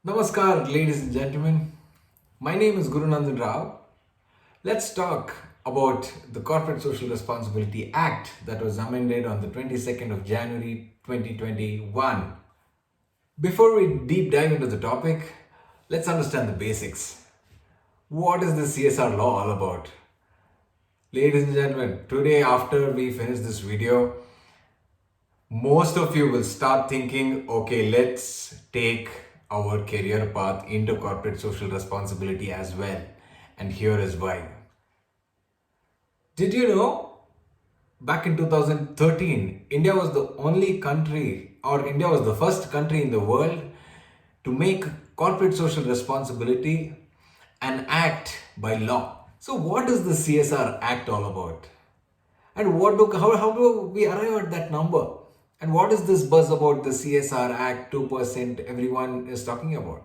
Namaskar, ladies and gentlemen. My name is Guru Nandan Rao. Let's talk about the Corporate Social Responsibility Act that was amended on the 22nd of January 2021. Before we deep dive into the topic, let's understand the basics. What is the CSR law all about? Ladies and gentlemen, today after we finish this video, most of you will start thinking, okay, let's take our career path into corporate social responsibility as well. And here is why. Did you know back in 2013, India was the only country, or India was the first country in the world to make corporate social responsibility an act by law? So, what is the CSR Act all about? And how do we arrive at that number? And what is this buzz about the CSR Act 2% everyone is talking about?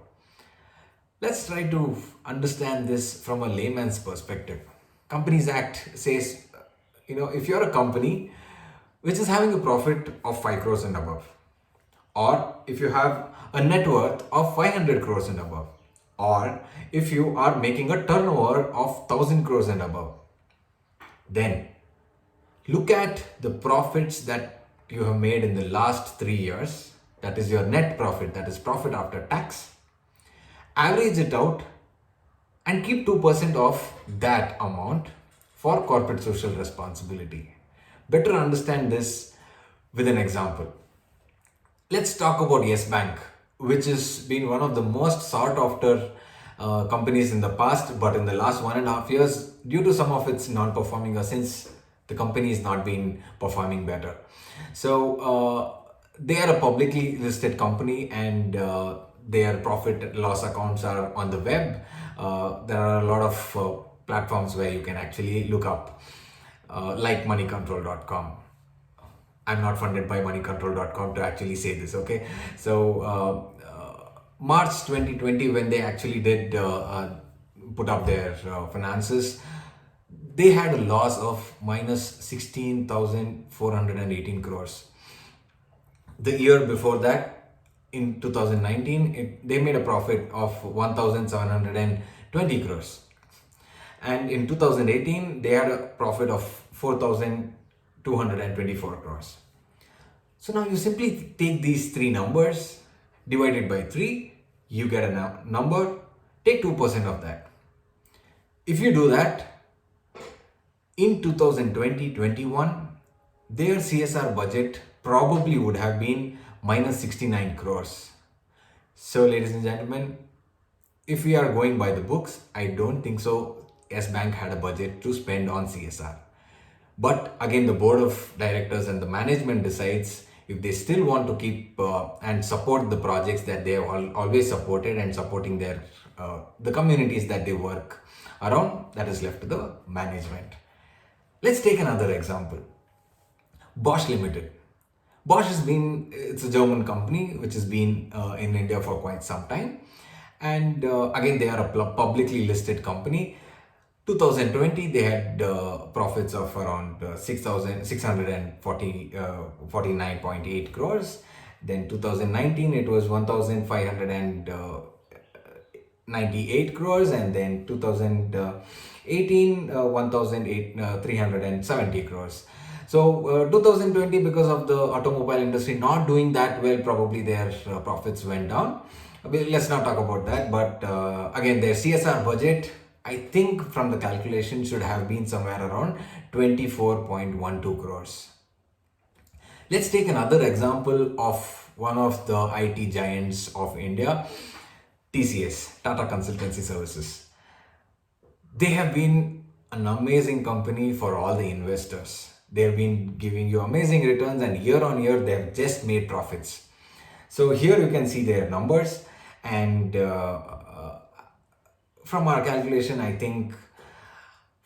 Let's try to understand this from a layman's perspective. Companies Act says, if you're a company which is having a profit of 5 crores and above, or if you have a net worth of 500 crores and above, or if you are making a turnover of 1000 crores and above, then look at the profits that you have made in the last 3 years. That is your net profit, that is profit after tax. Average it out and keep 2% of that amount for corporate social responsibility. Better understand this with an example. Let's talk about Yes Bank, which has been one of the most sought after companies in the past, but in the last 1.5 years, due to some of its non-performing, or since the company is not been performing better. So they are a publicly listed company, and their profit loss accounts are on the web. There are a lot of platforms where you can actually look up, like moneycontrol.com. I'm not funded by moneycontrol.com to actually say this, okay? So, March 2020, when they actually did put up their finances, they had a loss of minus 16,418 crores. The year before that, in 2019, they made a profit of 1,720 crores. And in 2018, they had a profit of 4,224 crores. So now you simply take these three numbers, divide it by 3, you get a number, take 2% of that. If you do that, in 2020-21, their CSR budget probably would have been minus 69 crores. So, ladies and gentlemen, if we are going by the books, I don't think so Yes Bank had a budget to spend on CSR. But again, the board of directors and the management decides if they still want to keep and support the projects that they have always supported, and supporting their the communities that they work around. That is left to the management. Let's take another example. Bosch Limited. It's a German company which has been in India for quite some time. And again, they are a publicly listed company. 2020, they had profits of around 6,649.8 crores. Then 2019, it was 1,598 crores. And then 2018, 1,370 crores. So 2020, because of the automobile industry not doing that well, probably their profits went down. Let's not talk about that. But again, their CSR budget, I think from the calculation, should have been somewhere around 24.12 crores. Let's take another example of one of the IT giants of India, TCS, Tata Consultancy Services. They have been an amazing company for all the investors. They have been giving you amazing returns, and year on year, they have just made profits. So here you can see their numbers, and from our calculation, I think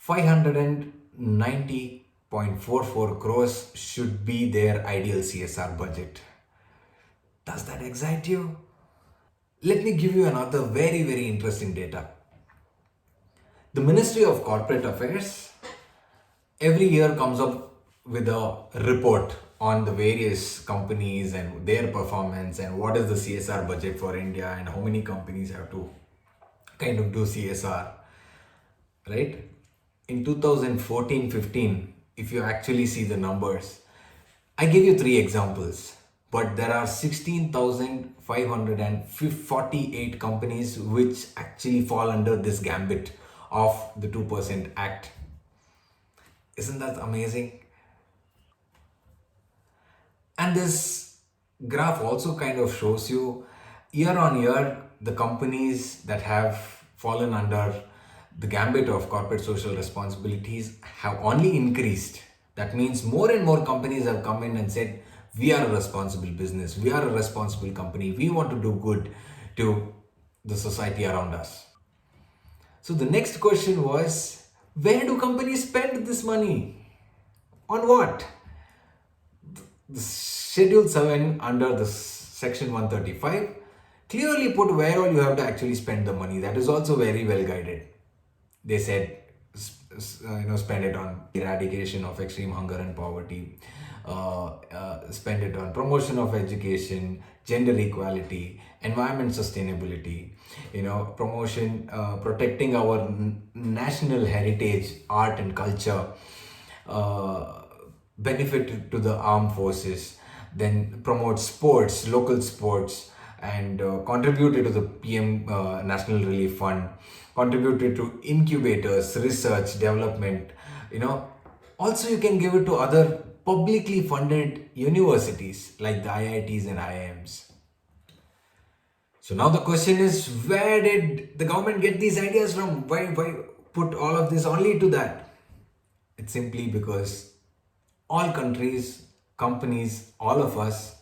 590.44 crores should be their ideal CSR budget. Does that excite you? Let me give you another very, very interesting data. The Ministry of Corporate Affairs every year comes up with a report on the various companies and their performance and what is the CSR budget for India and how many companies have to kind of do CSR, right? In 2014-15, if you actually see the numbers, I give you three examples, but there are 16,548 companies which actually fall under this gambit of the 2% Act. Isn't that amazing? And this graph also kind of shows you year on year the companies that have fallen under the gambit of corporate social responsibilities have only increased. That means more and more companies have come in and said, we are a responsible business, we are a responsible company, we want to do good to the society around us. So the next question was, where do companies spend this money? On what? The Schedule 7 under the section 135 clearly put where all you have to actually spend the money. That is also very well guided. They said, spend it on eradication of extreme hunger and poverty, spend it on promotion of education, gender equality, environment sustainability, promotion, protecting our national heritage, art and culture, benefit to the armed forces, then promote sports, local sports, and contributed to the PM National Relief Fund, contributed to incubators, research, development. Also you can give it to other publicly funded universities like the IITs and IIMs. So now the question is, where did the government get these ideas from? Why put all of this only to that? It's simply because all countries, companies, all of us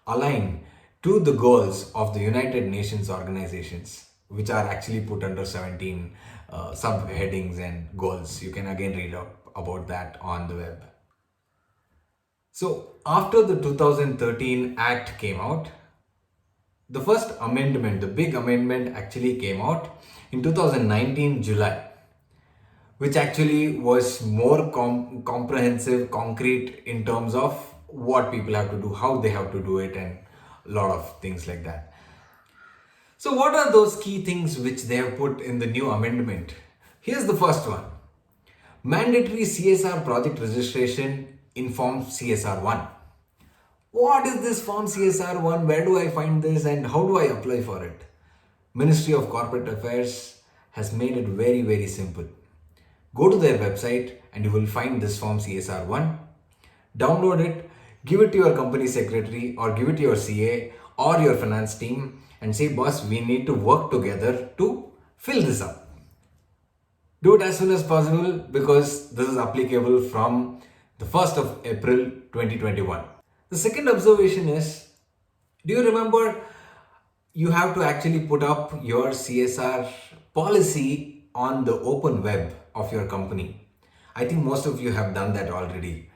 align to the goals of the United Nations organizations, which are actually put under 17 subheadings and goals. You can again read up about that on the web. So after the 2013 Act came out, the first amendment, the big amendment actually came out in 2019 July, which actually was more comprehensive, concrete in terms of what people have to do, how they have to do it, and a lot of things like that. So what are those key things which they have put in the new amendment? Here's the first one. Mandatory CSR project registration in Form CSR1. What is this Form CSR1? Where do I find this and how do I apply for it? Ministry of Corporate Affairs has made it very, very simple. Go to their website and you will find this Form CSR1. Download it, give it to your company secretary or give it to your CA or your finance team and say, boss, we need to work together to fill this up. Do it as soon as possible because this is applicable from the 1st of April 2021. The second observation is, do you remember you have to actually put up your CSR policy on the open web of your company? I think most of you have done that already.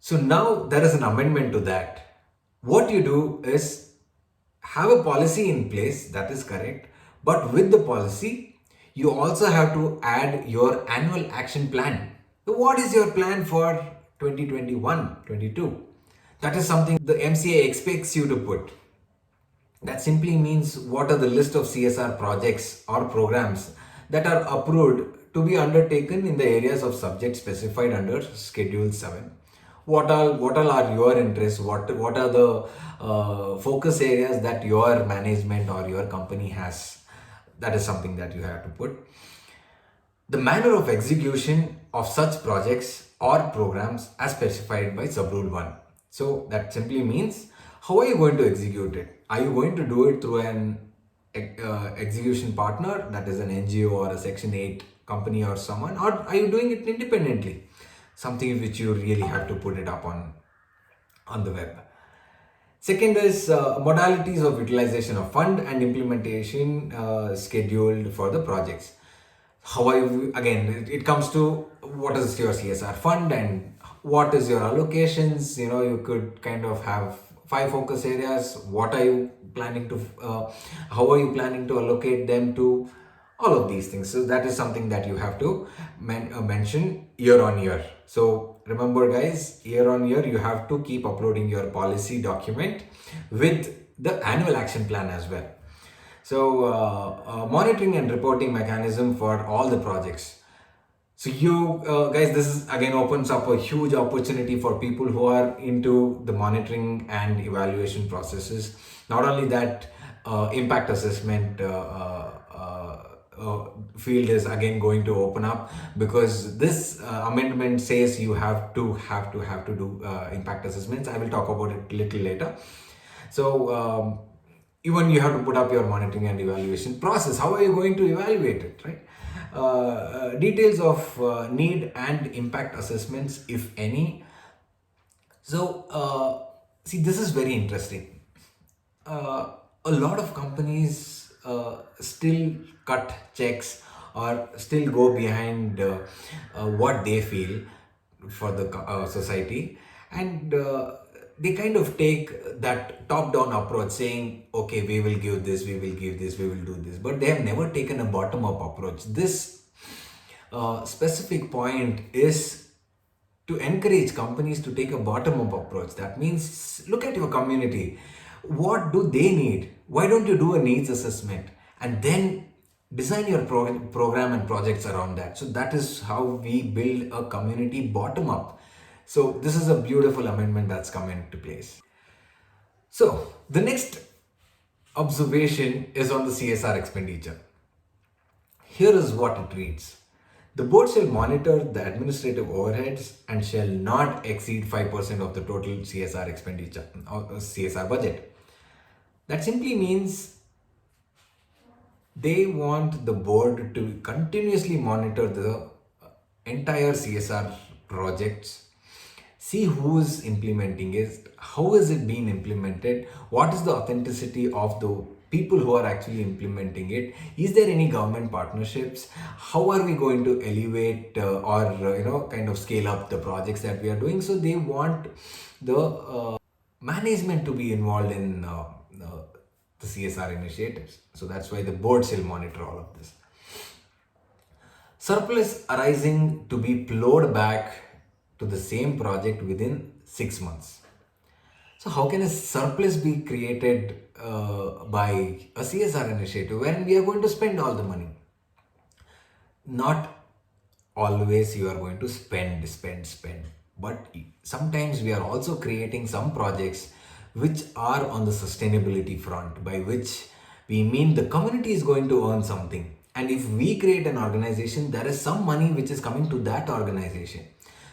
So now there is an amendment to that. What you do is have a policy in place, that is correct, but with the policy, you also have to add your annual action plan. So what is your plan for 2021-22? That is something the MCA expects you to put. That simply means what are the list of CSR projects or programs that are approved to be undertaken in the areas of subject specified under Schedule 7. What all are your interests? What are the focus areas that your management or your company has? That is something that you have to put. The manner of execution of such projects or programs as specified by Subrule 1. So that simply means, how are you going to execute it? Are you going to do it through an execution partner, that is an NGO or a Section 8 company or someone, or are you doing it independently? Something which you really have to put it up on the web. Second is modalities of utilization of fund and implementation scheduled for the projects. However, again, it comes to what is your CSR fund and what is your allocations. You could kind of have 5 focus areas. What are you planning to, how are you planning to allocate them to? All of these things. So that is something that you have to mention year on year. So remember guys, year on year you have to keep uploading your policy document with the annual action plan as well. So monitoring and reporting mechanism for all the projects. So you guys, this is again opens up a huge opportunity for people who are into the monitoring and evaluation processes. Not only that, impact assessment field is again going to open up, because this amendment says you have to do impact assessments. I will talk about it a little later. So even you have to put up your monitoring and evaluation process. How are you going to evaluate it, right? Details of need and impact assessments, if any. So see, this is very interesting. A lot of companies still cut checks or still go behind what they feel for the society, and they kind of take that top down approach saying, okay, we will give this, we will give this, we will do this, but they have never taken a bottom up approach. This specific point is to encourage companies to take a bottom up approach. That means look at your community. What do they need? Why don't you do a needs assessment and then design your program and projects around that? So that is how we build a community bottom up. So this is a beautiful amendment that's come into place. So the next observation is on the CSR expenditure. Here is what it reads. The board shall monitor the administrative overheads and shall not exceed 5% of the total CSR expenditure or CSR budget. That simply means they want the board to continuously monitor the entire CSR projects, see who is implementing it, how is it being implemented, what is the authenticity of the people who are actually implementing it, is there any government partnerships, how are we going to elevate or kind of scale up the projects that we are doing. So they want the management to be involved in the CSR initiatives. So that's why the board shall monitor all of this. Surplus arising to be plowed back to the same project within 6 months. So how can a surplus be created by a CSR initiative when we are going to spend all the money? Not always you are going to spend, but sometimes we are also creating some projects which are on the sustainability front, by which we mean the community is going to earn something. And if we create an organization, there is some money which is coming to that organization.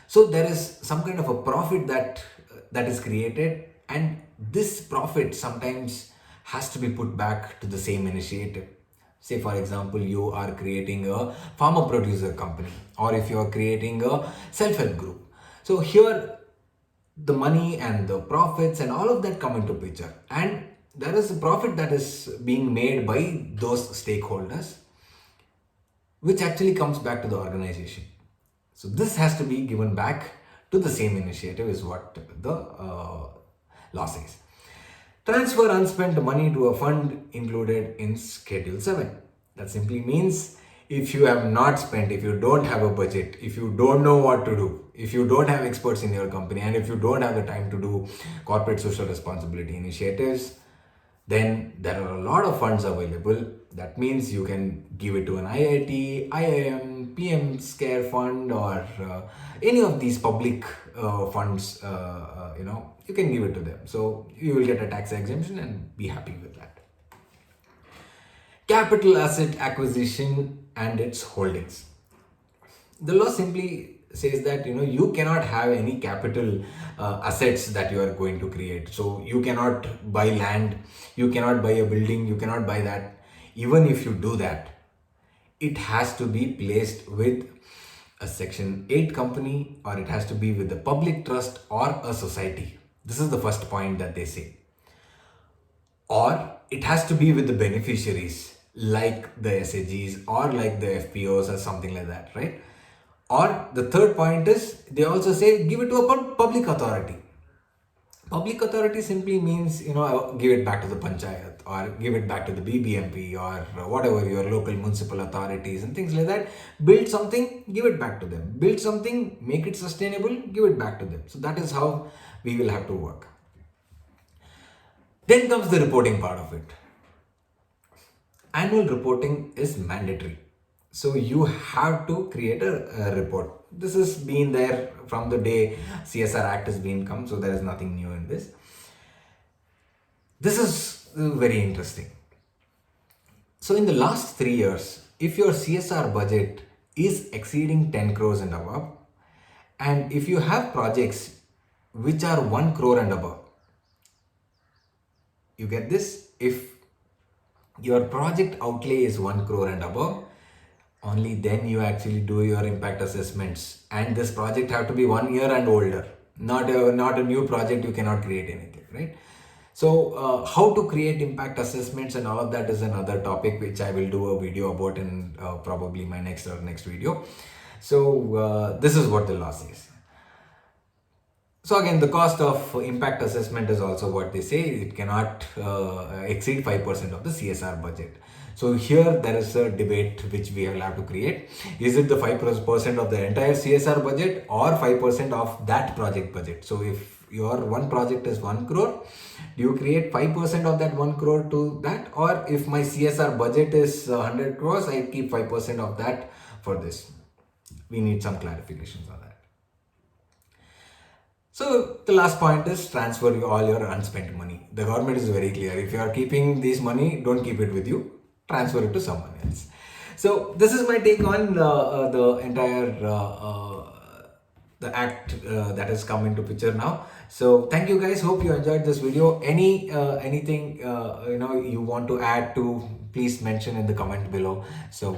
So there is some kind of a profit that is created, and this profit sometimes has to be put back to the same initiative. Say for example, you are creating a farmer producer company, or if you are creating a self-help group. So here the money and the profits and all of that come into picture, and there is a profit that is being made by those stakeholders, which actually comes back to the organization. So this has to be given back to the same initiative is what the law says. Transfer unspent money to a fund included in Schedule 7. That simply means if you have not spent, if you don't have a budget, if you don't know what to do, if you don't have experts in your company, and if you don't have the time to do corporate social responsibility initiatives, then there are a lot of funds available. That means you can give it to an IIT, IIM, PM's Care Fund, or any of these public funds, you can give it to them. So you will get a tax exemption and be happy with that. Capital asset acquisition and its holdings. The law simply says that you cannot have any capital assets that you are going to create. So you cannot buy land, you cannot buy a building, you cannot buy that. Even if you do that, it has to be placed with a Section 8 company, or it has to be with a public trust or a society. This is the first point that they say. Or it has to be with the beneficiaries like the SAGs or like the FPOs or something like that, right? Or the third point is they also say give it to a public authority. Public authority simply means, give it back to the panchayat or give it back to the BBMP or whatever your local municipal authorities and things like that. Build something, give it back to them. Build something, make it sustainable, give it back to them. So that is how we will have to work. Then comes the reporting part of it. Annual reporting is mandatory. So you have to create a report. This has been there from the day CSR Act has been come, so there is nothing new in this. This is very interesting. So in the last 3 years, if your CSR budget is exceeding 10 crores and above, and if you have projects which are 1 crore and above, you get this? If your project outlay is 1 crore and above, only then you actually do your impact assessments, and this project have to be 1 year and older, not a new project. You cannot create anything, right? So how to create impact assessments and all of that is another topic which I will do a video about in probably my next video. So this is what the law says. So again, the cost of impact assessment is also what they say. It cannot exceed 5% of the CSR budget. So here there is a debate which we will have to create. Is it the 5% of the entire CSR budget or 5% of that project budget? So if your one project is 1 crore, do you create 5% of that 1 crore to that? Or if my CSR budget is 100 crores, I keep 5% of that for this. We need some clarifications on that. So the last point is transfer all your unspent money. The government is very clear. If you are keeping this money, don't keep it with you. Transfer it to someone else. So this is my take on the entire the act that has come into picture now. So thank you guys. Hope you enjoyed this video. Anything you want to add to, please mention in the comment below. So